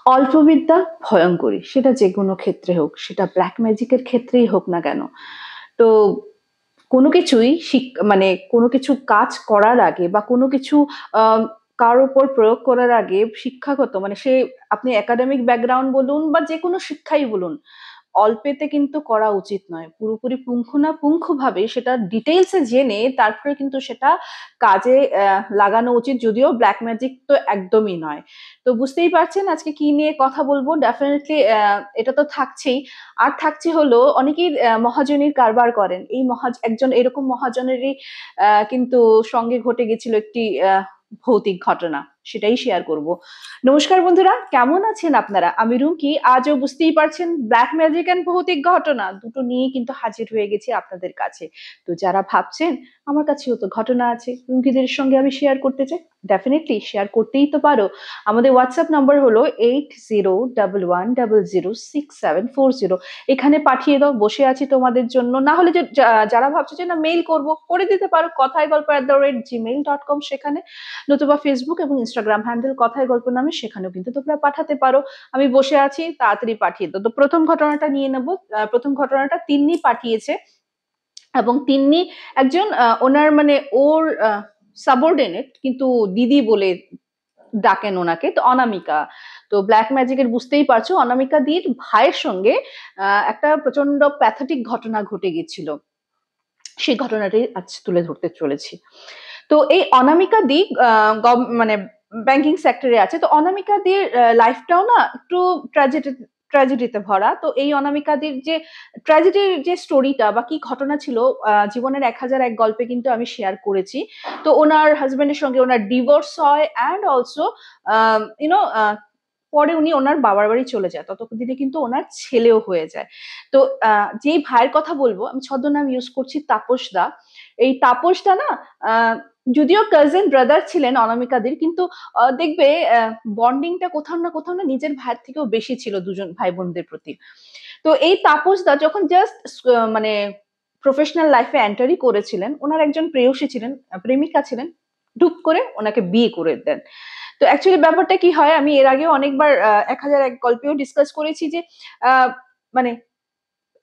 অল্পবিদ্যা ভয়ঙ্করী, সেটা যে কোনো ক্ষেত্রে হোক, সেটা ব্ল্যাক ম্যাজিকের ক্ষেত্রেই হোক না কেন। তো কোনো কিছুই মানে কোনো কিছু কাজ করার আগে বা কোনো কিছু কার উপর প্রয়োগ করার আগে শিক্ষাগত মানে সে আপনি একাডেমিক ব্যাকগ্রাউন্ড বলুন বা যে কোনো শিক্ষাই বলুন, অল্পেতে কিন্তু করা উচিত নয়। পুরোপুরি পুঙ্খানুপুঙ্খভাবে সেটা ডিটেইলসে জেনে তারপরে কিন্তু সেটা কাজে লাগানো উচিত, যদিও ব্ল্যাক ম্যাজিক তো একদমই নয়। তো বুঝতেই পারছেন আজকে কি নিয়ে কথা বলবো। ডেফিনেটলি এটা তো থাকছেই। আর থাকছে হলো অনেকেই মহাজনীর কারবার করেন। এই একজন এরকম মহাজনেরই কিন্তু সঙ্গে ঘটে গেছিল একটি ভৌতিক ঘটনা, সেটাই শেয়ার করব। নমস্কার বন্ধুরা, কেমন আছেন আপনারা? আমি রুমকি। আজও বুঝতেই পারছেন ব্ল্যাক ম্যাজিক এন্ড ভৌতিক ঘটনা দুটো নিয়ে কিন্তু হাজির হয়ে গেছি আপনাদের কাছে। তো যারা ভাবছেন আমার কাছেও তো ঘটনা আছে, রুমকিদের সঙ্গে আমি শেয়ার করতে চাই, ডেফিনেটলি শেয়ার করতেই তো পারো। আমাদের হোয়াটসঅ্যাপ নাম্বার হলো 8011006740। এখানে পাঠিয়ে দাও, বসে আছি তোমাদের জন্য। না হলে যারা ভাবছো যে না মেইল করব, করে দিতে পারো কথায় গল্প @gmail.com, সেখানে, নতুবা ফেসবুক এবং ইনস্টাগ্রাম হ্যান্ডেল কথায় গল্প নামে, সেখানেও কিন্তু তোমরা পাঠাতে পারো। আমি বসে আছি, তাড়াতাড়ি পাঠিয়ে দাও। তো প্রথম ঘটনাটা নিয়ে নেব। প্রথম ঘটনাটা তিন্নি পাঠিয়েছে, এবং তিন্নি একজন ওনার মানে ওর সাবঅর্ডিনেট, কিন্তু দিদি বলে ডাকেন ওনাকে, তো অনামিকা। তো ব্ল্যাক ম্যাজিকের বুঝতেই পারছো অনামিকা দির ভাইয়ের সঙ্গে একটা প্রচন্ড প্যাথেটিক ঘটনা ঘটে গেছিল। সেই ঘটনাটি আজ তুলে ধরতে চলেছি। তো এই অনামিকা দি মানে ব্যাংকিং সেক্টরে আছে। তো অনামিকা দির লাইফটাও না একটু ট্র্যাজেডিতে ভরা। তো এই অনামিকাদির যে ট্র্যাজেডির যে স্টোরিটা বা কি ঘটনা ছিল, জীবনের 1001 গল্পে কিন্তু আমি শেয়ার করেছি। তো ওনার হাজবেন্ডের সঙ্গে ওনার ডিভোর্স হয়, অ্যান্ড অলসো ইউনো পরে উনি ওনার বাবার বাড়ি চলে যায়, ততদিনে কিন্তু ওনার ছেলেও হয়ে যায়। তো যেই ভাইয়ের কথা বলবো, আমি ছদ্মনাম ইউজ করছি, তাপস দা। এই তাপস দা না যদিও কাজিন ব্রাদার ছিলেন অনামিকাদের, কিন্তু দেখবে বন্ডিংটা কোথাও না নিজের ভাইয়ের থেকেও বেশি ছিল দুজন ভাই বোনদের প্রতি। তো এই তাপস দা যখন জাস্ট মানে প্রফেশনাল লাইফে এন্টারই করেছিলেন, ওনার একজন প্রেয়সী ছিলেন, প্রেমিকা ছিলেন, ঢুক করে ওনাকে বিয়ে করে দেন। তো অ্যাকচুয়ালি ব্যাপারটা কি হয়, আমি এর আগেও অনেকবার 1001 গল্পেও ডিসকাস করেছি যে মানে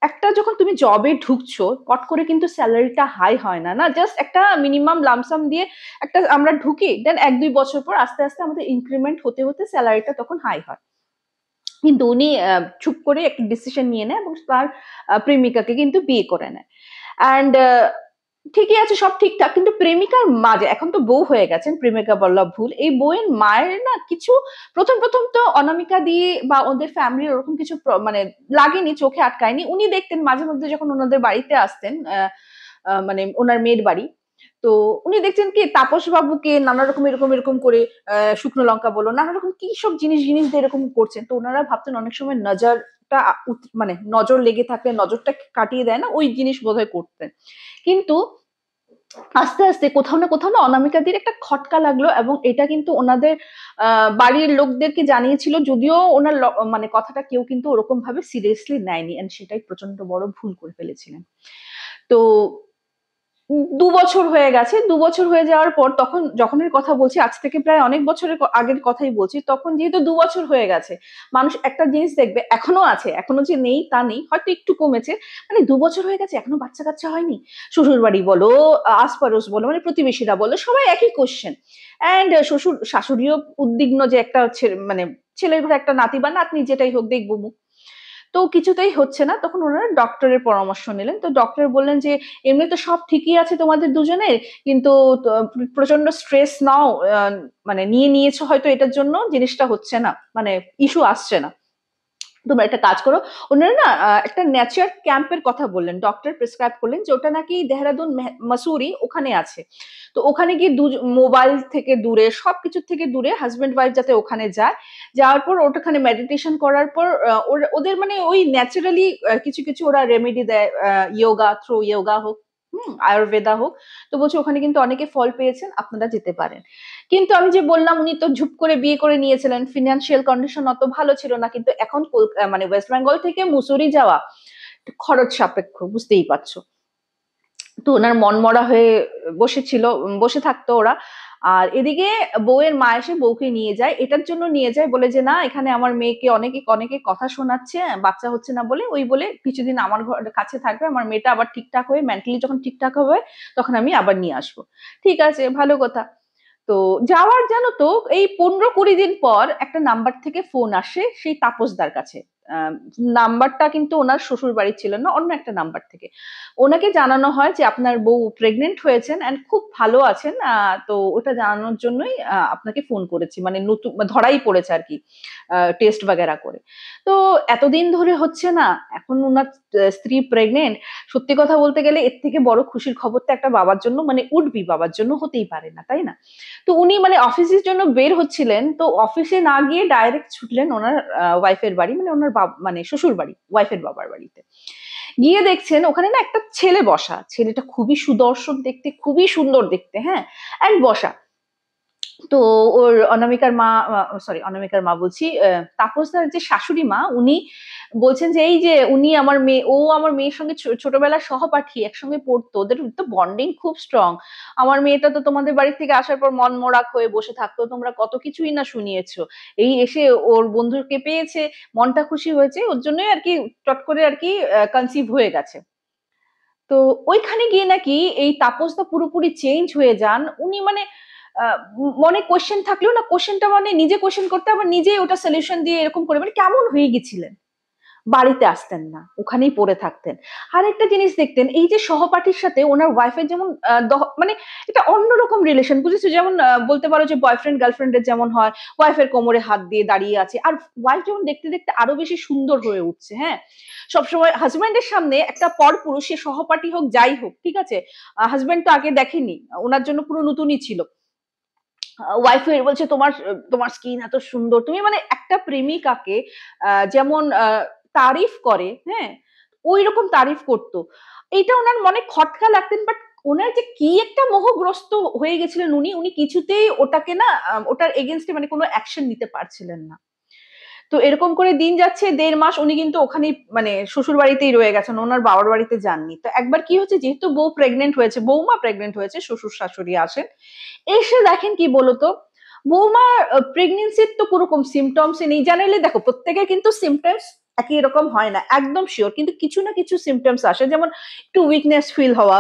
একটা যখন তুমি জবে ঢুকছো, পট করে কিন্তু স্যালারিটা হাই হয় না, না জাস্ট একটা মিনিমাম লামসাম দিয়ে একটা আমরা ঢুকি, দেন 1-2 বছর পর আস্তে আস্তে আমাদের ইনক্রিমেন্ট হতে হতে স্যালারিটা তখন হাই হয়। কিন্তু উনি চুপ করে একটা ডিসিশন নিয়ে নেয় এবং তার প্রেমিকাকে কিন্তু বিয়ে করে নেয়। অ্যান্ড ঠিকই আছে, সব ঠিকঠাক, কিন্তু প্রেমিকার মাঝে এখন তো বউ হয়ে গেছেন, প্রেমিকা বললা ভুল, এই বউয়ের মায়ের না কিছু প্রথম প্রথম তো অনামিকা দিয়ে বা ওদের ফ্যামিলির ওরকম কিছু মানে লাগেনি, চোখে আটকায়নি। উনি দেখতেন মাঝে মধ্যে যখন ওনাদের বাড়িতে আসতেন, মানে ওনার মেয়ের বাড়ি, তো উনি দেখছেন কি তাপস বাবুকে নানা রকম এরকম এরকম করে শুকনো লঙ্কা বলো, নানা রকম কি সব জিনিস দিয়ে এরকম করছেন। তো ওনারা ভাবতেন অনেক সময় নজরটা মানে নজর লেগে থাকলে নজরটা কাটিয়ে দেয় না, ওই জিনিস বোধহয় করতেন। কিন্তু আস্তে আস্তে কোথাও না অনামিকাদের একটা খটকা লাগলো, এবং এটা কিন্তু ওনাদের বাড়ির লোকদেরকে জানিয়েছিল, যদিও ওনার মানে কথাটা কেউ কিন্তু ওরকম ভাবে সিরিয়াসলি নেয়নি, এন্ড সেটাই প্রচন্ড বড় ভুল করে ফেলেছিলেন। তো 2 বছর হয়ে গেছে। 2 বছর হয়ে যাওয়ার পর, তখন যখনের কথা বলছি, আজ থেকে প্রায় অনেক বছরের আগের কথাই বলছি, তখন যেহেতু 2 বছর হয়ে গেছে, মানুষ একটা জিনিস দেখবে, এখনো আছে, এখনো যে নেই তা নেই, হয়তো একটু কমেছে। মানে 2 বছর হয়ে গেছে এখনো বাচ্চা কাচ্চা হয়নি। শ্বশুর বাড়ি বলো, আশপাড়োশ বলো, মানে প্রতিবেশীরা বলো, সবাই একই কোশ্চেন। অ্যান্ড শাশুড়িও উদ্বিগ্ন যে একটা মানে ছেলের ঘরে একটা নাতি বা নাতনি যেটাই হোক দেখবো মুখ। তো কিছুতেই হচ্ছে না, তখন ওনারা ডক্টরের পরামর্শ নিলেন। তো ডক্টর বললেন যে এমনি তো সব ঠিকই আছে তোমাদের দুজনের, কিন্তু প্রচন্ড স্ট্রেস নাও, মানে নিয়েছো হয়তো, এটার জন্য জিনিসটা হচ্ছে না, মানে ইস্যু আসছে না। তোমরা একটা কাজ করো। ওনারা না একটা নেচার ক্যাম্পের কথা বললেন, ডক্টর প্রেসক্রাইব করলেন যে ওটা নাকি দেহরাদুন মাসুরি ওখানে আছে। তো ওখানে গিয়ে মোবাইল থেকে দূরে, সবকিছু থেকে দূরে, হাজবেন্ড ওয়াইফ যাতে ওখানে যায়, যাওয়ার পর ওটাখানে মেডিটেশন করার পর ওদের মানে ওই ন্যাচারালি কিছু কিছু ওরা রেমেডি দেয়, ইয়োগা, থ্রো ইয়োগা হোক, আয়ুর্বেদা হোক। তো বলছে ওখানে কিন্তু অনেকে ফল পেয়েছেন, আপনারা যেতে পারেন। কিন্তু আমি যে বললাম উনি তো ঝুপ করে বিয়ে করে নিয়েছিলেন, ফিনান্সিয়াল কন্ডিশন অত ভালো ছিল না, কিন্তু এখন মানে ওয়েস্ট বেঙ্গল থেকে মুসুরি যাওয়া খরচ সাপেক্ষ, বুঝতেই পারছো। তো ওনার মনমরা হয়ে বসে থাকতো ওরা। আর এদিকে বউয়ের মা এসে বউকে নিয়ে যায়, এটার জন্য নিয়ে যায় বলে যে না এখানে আমার মেয়েকে অনেকে অনেকে কথা শোনাচ্ছে, বাচ্চা হচ্ছে না বলে, ওই বলে কিছুদিন আমার কাছে থাকবে, আমার মেয়েটা আবার ঠিকঠাক হয়ে মেন্টালি যখন ঠিকঠাক হবে তখন আমি আবার নিয়ে আসবো। ঠিক আছে, ভালো কথা। তো যাওয়ার জানো তো এই 15-20 দিন পর একটা নাম্বার থেকে ফোন আসে সেই তাপসদার কাছে। আহ, নাম্বারটা কিন্তু ওনার শ্বশুর বাড়ির ছিল না, অন্য একটা নাম্বার থেকে ওনাকে জানানো হয় যে আপনার বউ প্রেগনেন্ট হয়েছেন এন্ড খুব ভালো আছেন, তো ওটা জানানোর জন্যই আপনাকে ফোন করেছি, মানে নতুন ধরাই পড়েছে আর কি, টেস্ট বাগেরা করে। তো এতদিন ধরে হচ্ছে না, এখন ওনার স্ত্রী প্রেগনেন্ট। সত্যি কথা বলতে গেলে এর থেকে বড় খুশির খবর তো একটা বাবার জন্য, মানে উঠবি বাবার জন্য হতেই পারে না, তাই না? তো উনি মানে অফিসের জন্য বের হচ্ছিলেন, তো অফিসে না গিয়ে ডাইরেক্ট ছুটলেন ওনার ওয়াইফের বাড়ি, মানে ওনার মানে শ্বশুর বাড়ি, ওয়াইফের বাবার বাড়িতে। গিয়ে দেখছেন ওখানে না একটা ছেলে বসা, ছেলেটা খুবই সুদর্শন দেখতে, খুবই সুন্দর দেখতে, হ্যাঁ, এক বসা। তো ওর অনামিকার মা, সরি অনামিকার মা বলছি, তাপসদার যে শাশুড়ি মা উনি বলছেন যে এই যে উনি আমার মেয়ে, ও আমার মেয়ের সঙ্গে ছোটবেলার সহপাঠী, একসঙ্গে পড়তো, ওদের তো বন্ডিং খুব স্ট্রং। আমার মেয়েটা তো তোমাদের বাড়ি থেকে আসার পর মন মরাক হয়ে বসে থাকতো, তোমরা কত কিছুই না শুনিয়েছো, এই এসে ওর বন্ধুকে পেয়েছে, মনটা খুশি হয়েছে, ওর জন্যই আর কি চট করে আর কি কনসিভ হয়ে গেছে। তো ওইখানে গিয়ে নাকি এই তাপসদা পুরোপুরি চেঞ্জ হয়ে যান, উনি মানে মনে কোশ্চেন থাকলেও না কোশ্চেনটা মানে নিজে কোশ্চেন করতে, আবার নিজে ওটা সলিউশন দিয়ে এরকম করে মানে কেমন হয়ে গেছিলেন। বাড়িতে আসতেন না, ওখানেই পড়ে থাকতেন। আর একটা জিনিস দেখতেন, এই যে সহপাঠীর সাথে ওনার ওয়াইফের যেমন মানে এটা অন্যরকম রিলেশন, বুঝেছো, যেমন বলতে পারো যে বয়ফ্রেন্ড গার্লফ্রেন্ডের যেমন হয়, ওয়াইফের কোমরে হাত দিয়ে দাঁড়িয়ে আছে, আর ওয়াইফ যেমন দেখতে দেখতে আরো বেশি সুন্দর হয়ে উঠছে, হ্যাঁ। সবসময় হাজব্যান্ডের সামনে একটা পর পুরুষ, সে সহপাঠী হোক যাই হোক, ঠিক আছে, হাজব্যান্ড তো আগে দেখেনি, ওনার জন্য পুরো নতুনই ছিল। ওয়াইফ বলছে তোমার তোমার স্কিন এত সুন্দর, তুমি মানে একটা প্রেমিকাকে যেমন তারিফ করে, হ্যাঁ, ওই রকম তারিফ করতো। এইটা ওনার মনে খটকা লাগতেন, বাট ওনার যে কি একটা মোহগ্রস্ত হয়ে গেছিলেন উনি, উনি কিছুতেই ওটাকে না ওটার এগেনস্টে মানে কোনো অ্যাকশন নিতে পারছিলেন না। তো এরকম করে দিন যাচ্ছে, 1.5 মাস উনি কিন্তু ওখানেই মানে শ্বশুর বাড়িতেই রয়ে গেছেন, ওনার বাবার বাড়িতে যাননি। তো একবার কি হচ্ছে, যেহেতু বউ প্রেগনেন্ট হয়েছে, বৌমা প্রেগনেন্ট হয়েছে, শ্বশুর শাশুড়ি আসেন, এসে দেখেন কি বলতো, বৌমা প্রেগনেন্সির তো কোরকম সিমটমস নেই, জানাইলে দেখো প্রত্যেকের কিন্তু সিমটমস একই রকম হয় না একদম শিওর, কিন্তু কিছু না কিছু সিমটমস আসে, যেমন একটু উইকনেস ফিল হওয়া,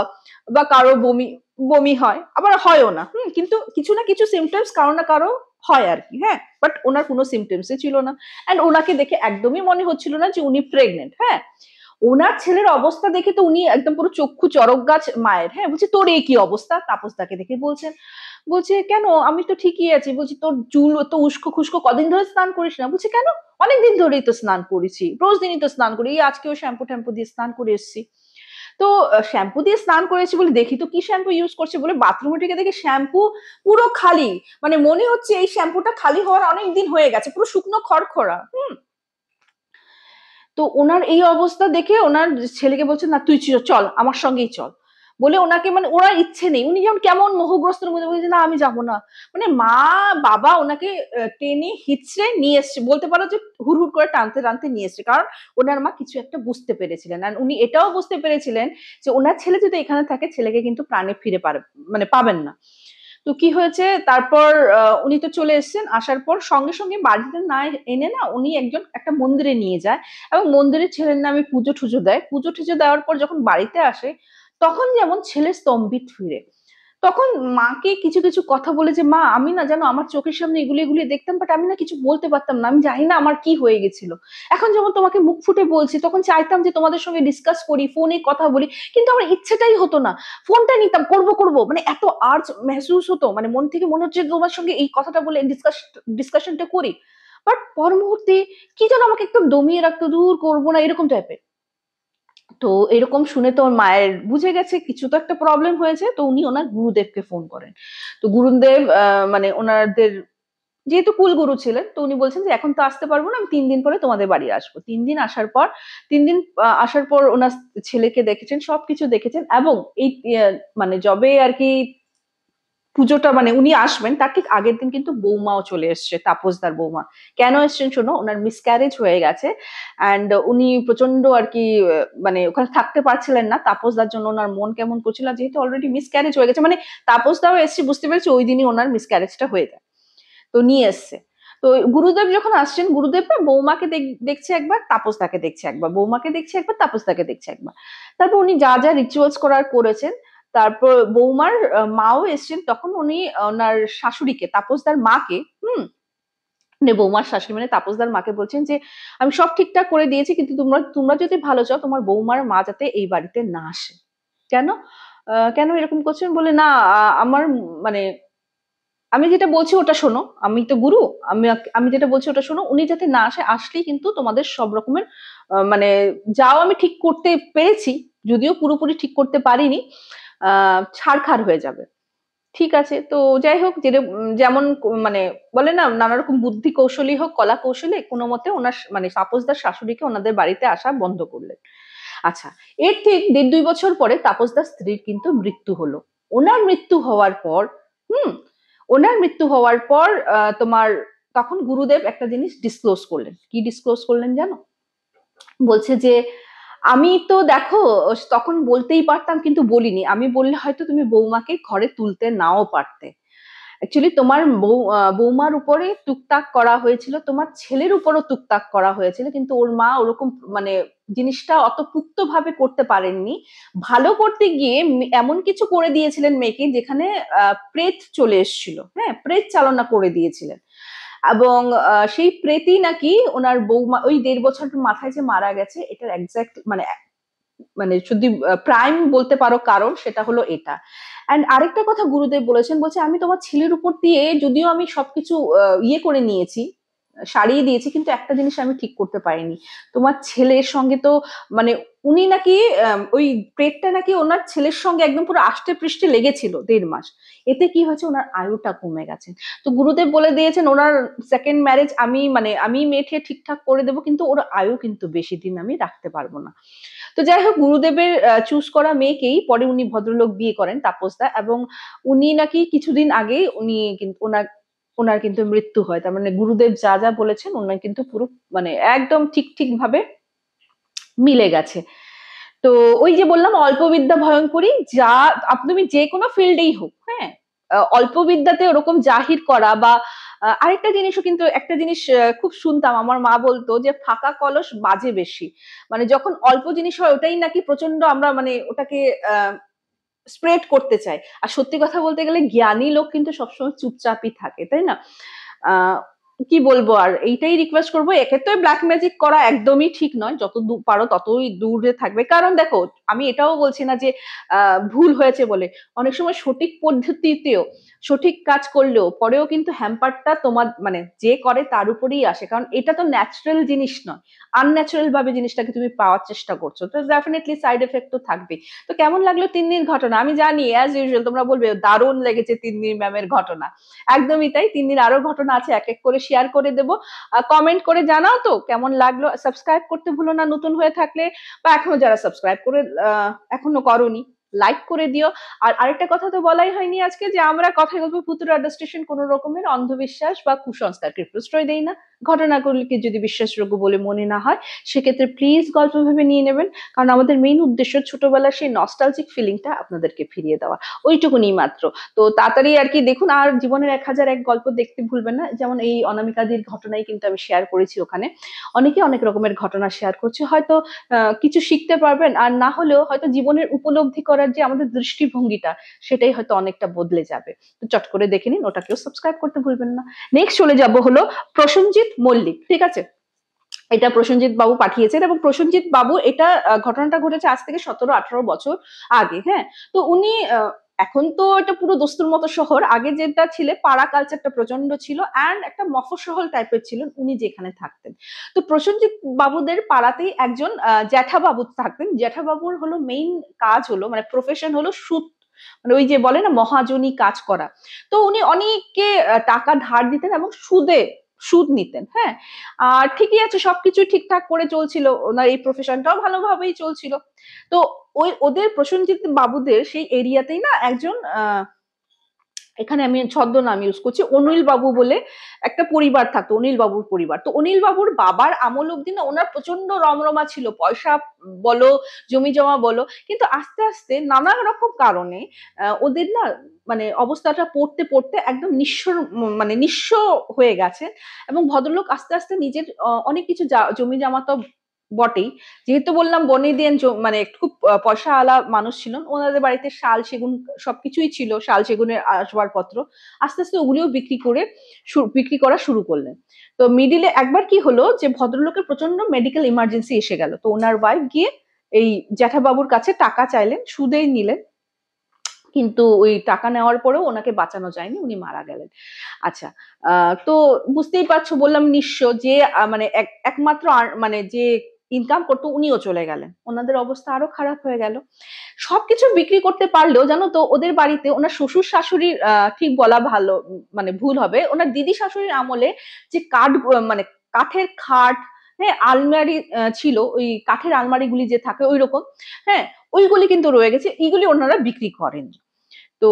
বা কারো বমি বমি হয়, আবার হয়ও না, কিন্তু কিছু না কিছু সিমটমস কারো না কারো হয় আর কি, হ্যাঁ। বাট ওনার কোনো সিমটমসই ছিল না, এন্ড ওনাকে দেখে একদমই মনে হচ্ছিল না যে উনি প্রেগনেন্ট, হ্যাঁ। ওনার ছেলের অবস্থা দেখে তো উনি একদম পুরো চক্ষু চড়ক গাছ মায়ের, হ্যাঁ, বলছে তোর এই কি অবস্থা, তাপসদাকে দেখে বলছেন। বলছে কেন, আমি তো ঠিকই আছি। বলছি তোর চুল তো উস্কো খুস্কো, কদিন ধরে স্নান করিস না? বলছে কেন, অনেকদিন ধরেই তো স্নান করেছি, রোজ দিনই তো স্নান করি, এই আজকেও শ্যাম্পু ট্যাম্পু দিয়ে স্নান করে এসেছি। তো শ্যাম্পু দিয়ে স্নান করেছি বলে দেখি তো কি শ্যাম্পু ইউজ করছে, বলে বাথরুমে ঢুকে দেখি শ্যাম্পু পুরো খালি, মানে মনে হচ্ছে এই শ্যাম্পুটা খালি হওয়ার অনেক দিন হয়ে গেছে, পুরো শুকনো খড়খড়া। তো ওনার এই অবস্থা দেখে ওনার ছেলেকে বলছে না তুই চল আমার সঙ্গেই চল, বলে ওনাকে মানে ওনার ইচ্ছে নেই, উনি যেমন কেমন মোহগ্রস্তের মধ্যে বলছে না আমি যাবো না, মানে মা বাবা ওনাকে টেনে হিচড়ে নিয়ে এসছে, বলতে পারো যে হুড় করে টানতে টানতে নিয়ে এসছে, কারণ ওনার মা কিছু একটা বুঝতে পেরেছিলেন, আর উনি এটাও বুঝতে পেরেছিলেন যে ওনার ছেলে যদি এখানে থাকে ছেলেকে কিন্তু প্রাণে ফিরে মানে পাবেন না। তো কি হয়েছে তারপর, উনি তো চলে এসেছেন, আসার পর সঙ্গে সঙ্গে বাড়িতে না এনে না উনি একটা মন্দিরে নিয়ে যায়, এবং মন্দিরের ছেলের নামে পুজো টুজো দেয়, পুজো টুজো দেওয়ার পর যখন বাড়িতে আসে তখন যেমন ছেলে স্তম্ভিত ফিরে, তখন মাকে কিছু কিছু কথা বলে যে মা আমি না জানো আমার চোখের সামনে এগুলি এগুলি দেখতাম, বাট আমি না কিছু বলতে পারতাম না, আমি জানি না আমার কি হয়ে গেছিল, এখন যেমন তোমাকে মুখ ফুটে বলছি, তখন চাইতাম যে তোমাদের সঙ্গে ডিসকাস করি, ফোনে কথা বলি, কিন্তু আমার ইচ্ছেটাই হতো না, ফোনটা নিতাম করব করব, মানে এত আর্জ মেহসুস হতো, মানে মন থেকে মনে হচ্ছে তোমার সঙ্গে এই কথাটা বলে ডিসকাশনটা করি, বাট পর মুহূর্তে কি যেন আমাকে একদম দমিয়ে রাখতো, দূর করবো না এরকম টাইপের। তো এরকম শুনে তো ওর মায়ের বুঝে গেছে কিছু তো একটা প্রবলেম হয়েছে, তো উনি ওনার গুরুদেবকে ফোন করেন। তো গুরুদেব মানে ওনাদের যেহেতু কুলগুরু ছিলেন, তো উনি বলছেন যে এখন তো আসতে পারবো না, আমি 3 দিন পরে তোমাদের বাড়ি আসবো। 3 দিন আসার পর 3 দিন আসার পর ওনার ছেলেকে দেখেছেন, সবকিছু দেখেছেন, এবং এই মানে যবে আর কি পুজোটা মানে উনি আসবেন তার ঠিক আগের দিন কিন্তু বৌমাও চলে এসছে, তাপসদার বৌমা। কেন এসছেন শোনো, ওনার মিসক্যারেজ হয়ে গেছে অ্যান্ড উনি প্রচন্ড আর কি মানে ওখানে থাকতে পারছিলেন না, তাপসদার জন্য ওনার মন কেমন করছিল, যেহেতু অলরেডি মিসক্যারেজ হয়ে গেছে, মানে তাপসদাও এসছে বুঝতে পেরেছি ওই দিনই ওনার মিসক্যারেজটা হয়ে যায়, তো নিয়ে এসছে। তো গুরুদেব যখন আসছেন, গুরুদেব না বৌমাকে দেখছে একবার, তাপসদাকে দেখছে একবার, বৌমাকে দেখছে একবার, তাপসদাকে দেখছে একবার। তারপর উনি যা যা রিচুয়ালস করার করেছেন। তারপর বৌমার মাও এসছেন, তখন উনি ওনার শাশুড়িকে, তাপসদার মাকে, মানে বৌমার শাশুড়ি মানে তাপসদার মাকে বলছেন যে আমি সব ঠিকঠাক করে দিয়েছি, কিন্তু তোমরা তোমরা যদি ভালো চাও তোমার বৌমার মা যাতে এই বাড়িতে না আসে। কেন? কেন এরকম করছেন? বলে না, আমার মানে আমি যেটা বলছি ওটা শোনো, আমি তো গুরু, আমি আমি যেটা বলছি ওটা শোনো, উনি যাতে না আসে, আসলেই কিন্তু তোমাদের সব রকমের মানে যাও আমি ঠিক করতে পেরেছি, যদিও পুরোপুরি ঠিক করতে পারিনি, ছাড়খাড় হয়ে যাবে। ঠিক আছে, তো যাই হোক, যেমন মানে বলে না নানা রকম বুদ্ধি কৌশলী হোক কলা কৌশলে কোনো মতে ওনার মানে তাপসদার শাশুড়িকে ওনাদের বাড়িতে আসা বন্ধ করলেন। আচ্ছা, এর ঠিক 1.5-2 বছর পরে তাপসদার স্ত্রীর কিন্তু মৃত্যু হলো। ওনার মৃত্যু হওয়ার পর, হুম ওনার মৃত্যু হওয়ার পর তোমার তখন গুরুদেব একটা জিনিস ডিসক্লোজ করলেন। কি ডিসক্লোজ করলেন জানো? বলছে যে আমি তো দেখো তখন বলতেই পারতাম কিন্তু বলিনি, আমি বললে হয়তো তুমি বৌমাকে ঘরে তুলতে নাও পারতে। অ্যাকচুয়ালি তোমার বৌমার উপরে টুকটাক করা হয়েছিল, তোমার ছেলের উপরও টুকটাক করা হয়েছিল, কিন্তু ওর মা ওরকম মানে জিনিসটা অত পুক্ত ভাবে করতে পারেননি। ভালো করতে গিয়ে এমন কিছু করে দিয়েছিলেন মেয়েকে যেখানে প্রেত চলে এসেছিল, হ্যাঁ প্রেত চালনা করে দিয়েছিলেন। এবং সেই প্রেতই নাকি ওনার বৌমা ওই 1.5 বছর মাথায় যে মারা গেছে, এটার এক্সাক্ট মানে মানে যদি প্রাইম বলতে পারো কারণ, সেটা হলো এটা। অ্যান্ড আরেকটা কথা গুরুদেব বলেছেন, বলছে আমি তোমার ছেলের উপর দিয়ে যদিও আমি সবকিছু ইয়ে করে নিয়েছি, সারিয়ে দিয়েছি, কিন্তু একটা জিনিস আমি ঠিক করতে পারিনি, তোমার ছেলের সঙ্গে তো মানে উনি নাকি ওই প্রেতটা নাকি ওনার ছেলের সঙ্গে একদম পুরো আষ্টে পৃষ্ঠে লেগেছিল 1.5 মাস। এতে কি হয়েছে, ওনার আয়ুটা কমে গেছে। তো গুরুদেব বলে দিয়েছেন ওনার সেকেন্ড ম্যারেজ আমি মানে আমি মেয়েকে ঠিকঠাক করে দেবো, কিন্তু ওর আয়ু কিন্তু বেশি দিন আমি রাখতে পারবো না। তো যাই হোক, গুরুদেবের চুজ করা মেয়েকেই পরে উনি ভদ্রলোক বিয়ে করেন, তাপসদা, এবং উনি নাকি কিছুদিন আগেই উনি কিন্তু ওনার ওনার কিন্তু মৃত্যু হয়। তার মানে গুরুদেব যা যা বলেছেন ওনার কিন্তু পুরো মানে একদম ঠিক ঠিক ভাবে মিলে গেছে। তো ওই যে বললাম অল্প বিদ্যা ভয়ঙ্করী, যা তুমি যে কোনো ফিল্ডেই হোক, হ্যাঁ অল্প বিদ্যাতে ওরকম জাহির করা বা আরেকটা জিনিসও কিন্তু একটা জিনিস খুব শুনতাম, আমার মা বলতো যে ফাঁকা কলস বাজে বেশি। মানে যখন অল্প জিনিস হয় ওটাই নাকি প্রচন্ড আমরা মানে ওটাকে স্প্রেড করতে চাই। আর সত্যি কথা বলতে গেলে জ্ঞানী লোক কিন্তু সবসময় চুপচাপই থাকে, তাই না? আহ কি বলবো আর, এইটাই রিকোয়েস্ট করবো, এক্ষেত্রে ব্ল্যাক ম্যাজিক করা একদমই ঠিক নয়, যত পারো ততই দূরে থাকবে। কারণ দেখো আমি এটাও বলছি না যে ভুল হয়েছে বলে, অনেক সময় সঠিক পদ্ধতিতেও সঠিক কাজ করলেও পরেও কিন্তু হ্যাম্পারটা তোমার মানে যে করে তার উপরেই আসে, কারণ এটা তো ন্যাচারাল জিনিস নয়, আনন্যাচারাল ভাবে জিনিসটাকে তুমি পাওয়ার চেষ্টা করছো, তো ডেফিনেটলি সাইড এফেক্ট তো থাকবে। তো কেমন লাগলো তিন্নির ঘটনা? আমি জানি অ্যাজ ইউজুয়াল তোমরা বলবে দারুণ লেগেছে তিন্নির ম্যামের ঘটনা। একদমই তাই, তিন্নির আরো ঘটনা আছে, এক এক করে শেয়ার করে দেবো। কমেন্ট করে জানাও তো কেমন লাগলো, সাবস্ক্রাইব করতে ভুলো না নতুন হয়ে থাকলে, বা এখনো যারা সাবস্ক্রাইব করে এখনো করোনি লাইক করে দিও। আর আরেকটা কথা তো বলাই হয়নি আজকে, যে আমরা কথায় গল্প পুতুল আড্ডা স্টেশন কোনো রকমের অন্ধবিশ্বাস বা কুসংস্কারকে প্রশ্রয় দেই না। ঘটনাগুলিকে যদি বিশ্বাসযোগ্য বলে মনে না হয় সেক্ষেত্রে প্লিজ গল্প ভেবে নিয়ে নেবেন, কারণ আমাদের মেইন উদ্দেশ্য ছোটবেলার সেই নস্টালজিক ফিলিংটা আপনাদেরকে ফিরিয়ে দেওয়া, ওইটুকুনি মাত্র। তো তাড়াতাড়ি আর কি দেখুন, আর জীবনের 1001 গল্প দেখতে ভুলবেন না, যেমন এই অনামিকাদির ঘটনাই কিন্তু আমি শেয়ার করেছি ওখানে। অনেকে অনেক রকমের ঘটনা শেয়ার করছে, হয়তো কিছু শিখতে পারবেন, আর না হলেও হয়তো জীবনের উপলব্ধি করার যে আমাদের দৃষ্টিভঙ্গিটা সেটাই হয়তো অনেকটা বদলে যাবে। তো চট করে দেখে নিন, ওটাকেও সাবস্ক্রাইব করতে ভুলবেন না। নেক্সট চলে যাব হলো প্রসেনজিৎ মল্লিক, ঠিক আছে? এটা প্রসেনজিৎ বাবু পাঠিয়েছেন, এবং প্রসেনজিৎ বাবু এটা ঘটনাটা ঘটেছে আজ থেকে 17-18 বছর আগে, হ্যাঁ। তো উনি এখন তো এটা পুরো দস্তুর মতো শহর, আগে যেটা ছিল পাড়া কালচারটা প্রচন্ড ছিল, অ্যান্ড একটা মফস্বল টাইপের ছিলেন উনি যেখানে থাকতেন। তো প্রসেনজিৎ বাবুদের পাড়াতেই একজন জ্যাঠা বাবু থাকতেন। জ্যাঠা বাবুর হলো মেইন কাজ হলো মানে প্রফেশন হলো সুদ, মানে ওই যে বলে না মহাজনী কাজ করা। তো উনি অনেককে টাকা ধার দিতেন এবং সুদ নিতেন, হ্যাঁ। আর ঠিকই আছে, সবকিছু ঠিকঠাক করে চলছিল, ওনার এই প্রফেশনটাও ভালোভাবেই চলছিল। তো ওই ওদের প্রসেনজিৎ বাবুদের সেই এরিয়াতেই না একজন এখানে আমি ছদ্মনাম ইউজ করছি, অনিল বাবু বলে একটা পরিবার থাকতো, অনিল বাবুর পরিবার। তো অনিল বাবুর বাবার আমল অব্দি না ওনার প্রচন্ড রমরমা ছিল, পয়সা বলো, জমি জমা বলো, কিন্তু আস্তে আস্তে নানা রকম কারণে ওদের না মানে অবস্থাটা পড়তে পড়তে একদম নিঃস্ব, মানে নিঃস্ব হয়ে গেছে। এবং ভদ্রলোক আস্তে আস্তে নিজের অনেক কিছু জমি জমা তো বটেই, যেহেতু বললাম বনেদিয়ান মানে খুব পয়সা আলা মানুষ ছিলেন, ওনাদের বাড়িতে শাল সেগুন সবকিছুই ছিল, শাল সেগুনের আসবাবপত্র, আস্তে আস্তে ওগুলিও বিক্রি করা শুরু করলেন। তো মিডিলে একবার কি হলো যে ভদ্রলোকের প্রচন্ড মেডিকেল ইমার্জেন্সি এসে গেল, তো ওনার ওয়াইফ গিয়ে এই জ্যাঠাবাবুর কাছে টাকা চাইলেন, সুদেই নিলেন, কিন্তু ওই টাকা নেওয়ার পরেও ওনাকে বাঁচানো যায়নি, উনি মারা গেলেন। আচ্ছা, তো বুঝতেই পারছো, বললাম নিঃস্ব, যে মানে একমাত্র মানে যে ইনকাম করতো উনিও চলে গেলেন, ওনাদের অবস্থা আরো খারাপ হয়ে গেল। সবকিছু বিক্রি করতে পারলেও জানো তো ওদের বাড়িতে ওনার শ্বশুর শাশুড়ির ঠিক বলা ভালো মানে ভুল হবে, ওনার দিদি শাশুড়ির আমলে যে মানে কাঠের খাট, হ্যাঁ, আলমারি ছিল, ওই কাঠের আলমারি গুলি যে থাকে ওই রকম, হ্যাঁ, ওইগুলি কিন্তু রয়ে গেছে, এইগুলি ওনারা বিক্রি করেন। তো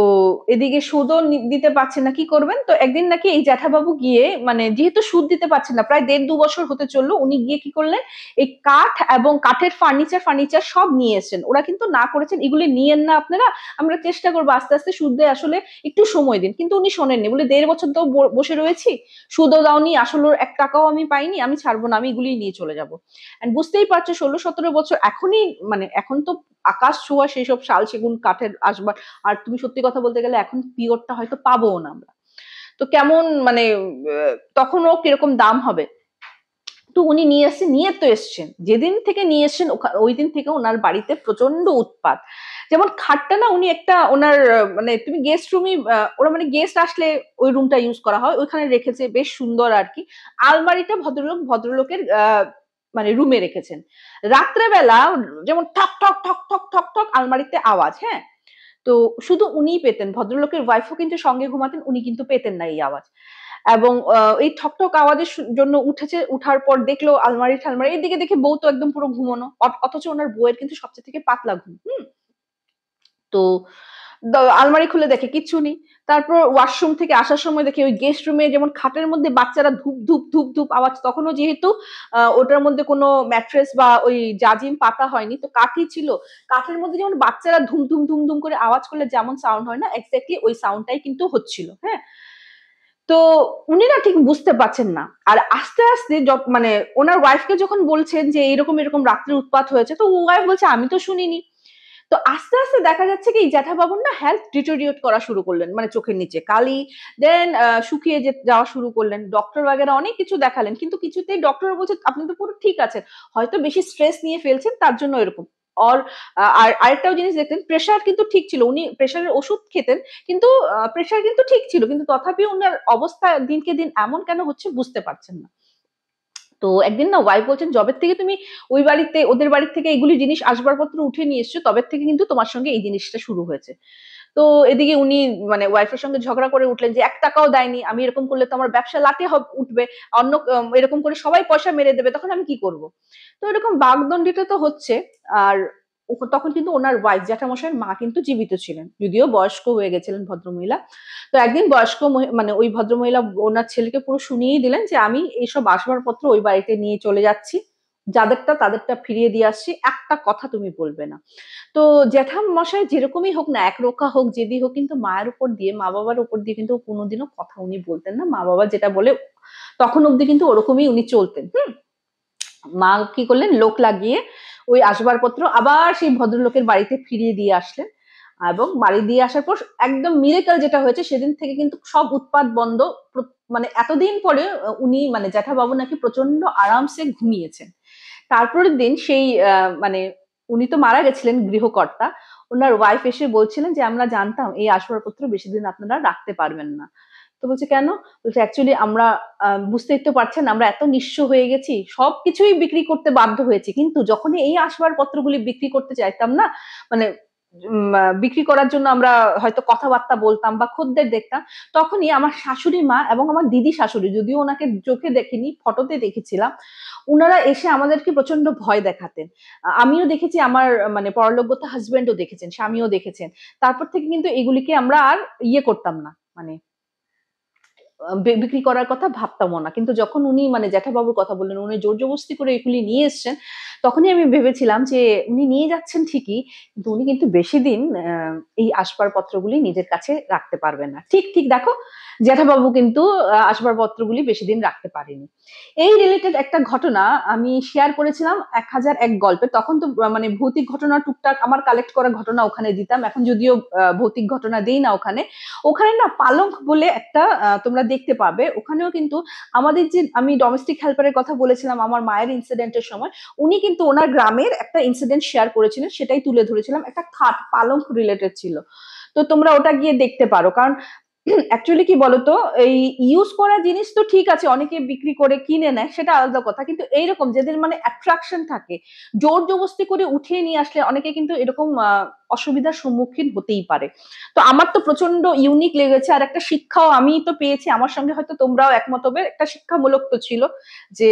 এদিকে সুদও দিতে পারছে না, কি করবেন? তো একদিন নাকি এই জ্যাঠাবাবু গিয়ে, মানে যেহেতু সুদ দিতে পারছেন না, প্রায় 1.5-2 বছর হতে চললো, উনি গিয়ে কি করলেন, এই কাঠ এবং কাঠের ফার্নিচার সব নিয়ে এসেছেন। ওরা কিন্তু না করেছেন এগুলি নিয়েন না আপনারা, আমরা চেষ্টা করবো আস্তে আস্তে সুদ দিয়ে, আসলে একটু সময় দিন, কিন্তু উনি শোনেননি, বলে 1.5 বছর তো বসে রয়েছি, সুদও দাওনি, আসলে 1 টাকাও আমি পাইনি, আমি ছাড়বো না, আমি এগুলি নিয়ে চলে যাবো। বুঝতেই পারছো 16-17 বছর এখনই, মানে এখন তো আকাশ ছোঁয়া সেই সব শাল সেগুন কাঠের আসবাব, আর তুমি সত্যি কথা বলতে গেলে এখন পিওরটা হয়তো পাবোও না আমরা, তো কেমন মানে তখনও কিরকম দাম হবে। তো উনি নিয়ে এসে নিয়ে তো এসছেন, যেদিন থেকে নিয়ে এসছেন ওই দিন থেকে ওনার বাড়িতে প্রচন্ড উৎপাত। যেমন খাটটা না উনি একটা ওনার মানে তুমি গেস্ট রুমই, ওরা মানে গেস্ট আসলে ওই রুমটা ইউজ করা হয়, ওইখানে রেখেছে, বেশ সুন্দর আর কি। আলমারিটা ভদ্রলোকের মানে রুমে রেখেছেন। রাত্রেবেলা যেমন ঠক ঠক ঠক ঠক ঠক ঠক আলমারিতে আওয়াজ, হ্যাঁ, তো শুধু উনিই পেতেন, ভদ্রলোকের ওয়াইফও কিন্তু সঙ্গে ঘুমাতেন, উনি কিন্তু পেতেন না এই আওয়াজ। এবং এই ঠকঠক আওয়াজের জন্য উঠেছে, উঠার পর দেখলো আলমারি ঠালমারি, এদিকে দেখে বউ তো একদম পুরো ঘুমানো, অথচ ওনার বউয়ের কিন্তু সবচেয়ে থেকে পাতলা ঘুম। তো আলমারি খুলে দেখে কিচ্ছু নেই। তারপর ওয়াশরুম থেকে আসার সময় দেখে ওই গেস্ট রুমে যেমন খাটের মধ্যে বাচ্চারা ধুপ ধুপ ধুপ ধুপ আওয়াজ, তখনও যেহেতু ওটার মধ্যে কোনো ম্যাট্রেস বা ওই জাজিম পাতা হয়নি, তো কাঠই ছিল, কাঠের মধ্যে যেমন বাচ্চারা ধুম ধুম ধুম ধুম করে আওয়াজ করলে যেমন সাউন্ড হয় না, এক্স্যাক্টলি ওই সাউন্ডটাই কিন্তু হচ্ছিল, হ্যাঁ। তো উনি না ঠিক বুঝতে পারছেন না। আর আস্তে আস্তে মানে ওনার ওয়াইফকে যখন বলছেন যে এরকম এরকম রাত্রে উৎপাত হয়েছে, তো ওয়াইফ বলছে আমি তো শুনিনি। তো আস্তে আস্তে দেখা যাচ্ছে কি জ্যাঠাবাবুর না হেলথ ডিটোরিয়েট করা শুরু করলেন, মানে চোখের নিচে কালি, দেন শুকিয়ে যাওয়া শুরু করলেন, ডক্টর বাগেরা অনেক কিছু দেখালেন, কিন্তু কিছুতেই ডক্টর বলছে আপনি তো পুরো ঠিক আছেন, হয়তো বেশি স্ট্রেস নিয়ে ফেলছেন তার জন্য এরকম। আর আরেকটাও জিনিস দেখতেন, প্রেশার কিন্তু ঠিক ছিল, উনি প্রেশারের ওষুধ খেতেন, কিন্তু প্রেশার কিন্তু ঠিক ছিল, কিন্তু তথাপি ওনার অবস্থা দিনকে দিন এমন কেন হচ্ছে বুঝতে পারছেন না। তো একদিন না ওয়াইফ বলছেন জবের থেকে তুমি ওই বাড়িতে ওদের বাড়ি থেকে এগুলি জিনিস আসবাবপত্র উঠে নিয়ে এসছো, তবে থেকে কিন্তু তোমার সঙ্গে এই জিনিসটা শুরু হয়েছে। তো এদিকে উনি মানে ওয়াইফের সঙ্গে ঝগড়া করে উঠলেন যে 1 টাকাও দেয়নি, আমি এরকম করলে তো আমার ব্যবসা লাটে উঠবে, অন্য এরকম করে সবাই পয়সা মেরে দেবে, তখন আমি কি করব। তো এরকম বাগদণ্ডিটা তো হচ্ছে। আর তখন কিন্তু ওনার ওয়াইফ জ্যাঠামশাইয়ের মা কিন্তু জীবিত ছিলেন, যদিও বয়স্ক হয়ে গেছিলেন ভদ্রমহিলা। তো একদিন বয়স্ক মানে ওই ভদ্রমহিলা ওনার ছেলেকে পুরো শুনিয়ে দিলেন যে আমি এইসব আসবাবপত্র ওই বাড়িতে নিয়ে চলে যাচ্ছি, যাদেরটা তাদেরটা ফিরিয়ে দিয়ে আসছি, একটা কথা তুমি বলবে না। তো জ্যাঠামশাই যেরকমই হোক না, একরোখা হোক জেদি হোক, কিন্তু মায়ের উপর দিয়ে, মা বাবার উপর দিয়ে কিন্তু কোনোদিনও কথা উনি বলতেন না, মা বাবা যেটা বলে তখন অব্দি কিন্তু ওরকমই উনি চলতেন। মা কি করলেন, লোক লাগিয়ে ওই আসবাবপত্র আবার সেই ভদ্রলোকের বাড়িতে ফিরিয়ে দিয়ে আসলেন। এবং বাড়ি দিয়ে আসার পর একদম মিরেকল যেটা হয়েছে, সেদিন থেকে কিন্তু সব উৎপাত বন্ধ। মানে এতদিন পরে উনি মানে জ্যাঠাবাবু নাকি প্রচন্ড আরামসে ঘুমিয়েছেন। তারপরের দিন সেই মানে উনি তো মারা গেছিলেন গৃহকর্তা, ওনার ওয়াইফ এসে বলছিলেন যে আমরা জানতাম এই আসবাবপত্র বেশি দিন আপনারা রাখতে পারবেন না। তো বলছে কেন? বলছে অ্যাকচুয়ালি আমরা বুঝতেই তো পারছেন আমরা এত নিঃস্ব হয়ে গেছি, সবকিছুই বিক্রি করতে বাধ্য হয়েছি, কিন্তু যখনই এই আসবাবপত্রগুলি বিক্রি করতে চাইতাম না, মানে বিক্রি করার জন্য আমরা হয়তো কথাবার্তা বলতাম বা খদ্দের দেখতাম, তখনই আমার শাশুড়ি মা এবং আমার দিদি শাশুড়ি, যদিও ওনাকে চোখে দেখিনি, ফটোতে দেখেছিলাম, উনারা এসে আমাদেরকে প্রচন্ড ভয় দেখাতেন। আমিও দেখেছি, আমার মানে পরলোকগত হাজবেন্ডও দেখেছেন, স্বামীও দেখেছেন। তারপর থেকে কিন্তু এগুলিকে আমরা আর ইয়ে করতাম না, মানে বিক্রি করার কথা ভাবতামও না। কিন্তু যখন উনি মানে জ্যাঠাবাবুর কথা বললেন, উনি জোর-জবস্তি করে এগুলি নিয়ে এসছেন, তখনই আমি ভেবেছিলাম যে উনি নিয়ে যাচ্ছেন ঠিকই, কিন্তু উনি কিন্তু বেশিদিন এই আসবাবপত্রগুলি নিজের কাছে রাখতে পারবেন না। ঠিক দেখো, জ্যাঠাবাবু কিন্তু আসবাবপত্রগুলি বেশিদিন রাখতে পারেনি। এই রিলেটেড একটা ঘটনা আমি শেয়ার করেছিলাম ১০০১ গল্পে। তখন তো মানে ভৌতিক ঘটনা টুকটাক আমার কালেক্ট করা ঘটনা ওখানে দিতাম। এখন যদিও ভৌতিক ঘটনা দেই না ওখানে। ওখানে না পালঙ্ক বলে একটা তোমরা দেখতে পাবে। ওখানেও কিন্তু আমাদের যে আমি ডোমেস্টিক হেল্পার এর কথা বলেছিলাম আমার মায়ের ইনসিডেন্ট এর সময়, উনি কিন্তু উনার গ্রামের একটা ইনসিডেন্ট শেয়ার করেছিলেন। সেটাই তুলে ধরেছিলাম। একটা খাট পালঙ্ক রিলেটেড ছিল। তো তোমরা ওটা গিয়ে দেখতে পারো। কারণ অ্যাকচুয়ালি কি বলতো, এই ইউজ করা জিনিস তো ঠিক আছে, অনেকে বিক্রি করে কিনে নেয়, সেটা আলাদা কথা। কিন্তু এইরকম যাদের মানে অ্যাট্রাকশন থাকে, জোর জবস্তি করে উঠিয়ে নিয়ে আসলে অনেকে কিন্তু এরকম অসুবিধার সম্মুখীন হতেই পারে। তো আমার তো প্রচন্ড ইউনিক লেগেছে, আর একটা শিক্ষাও আমি তো পেয়েছি। আমার সঙ্গে হয়তো তোমরাও একমত হবে, একটা শিক্ষামূলক তো ছিল যে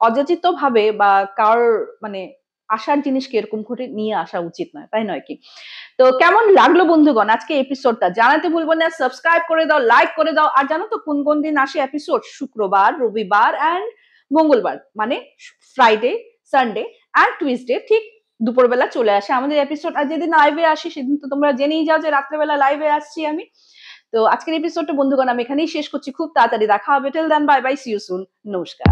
অযাচিত ভাবে বা কার মানে আসার জিনিসকে এরকম করে নিয়ে আসা উচিত নয়, তাই নয় কি? তো কেমন লাগলো বন্ধুগণ আজকে এপিসোডটা? জানাতে ভুলবো না, সাবস্ক্রাইব করে দাও, লাইক করে দাও। আর জানো তো কোন দিন আসে এপিসোড? শুক্রবার, রবিবার অ্যান্ড মঙ্গলবার, মানে ফ্রাইডে, সানডে অ্যান্ড টুইসডে ঠিক দুপুরবেলা চলে আসে আমাদের এপিসোড। আর যেদিন লাইভে আসি সেদিন তো তোমরা জেনেই যাও যে রাত্রেবেলা লাইভে আসছি আমি। তো আজকের এপিসোডটা বন্ধুগণ আমি এখানেই শেষ করছি। খুব তাড়াতাড়ি দেখা হবে। Till then bye bye, see you soon. নমস্কার।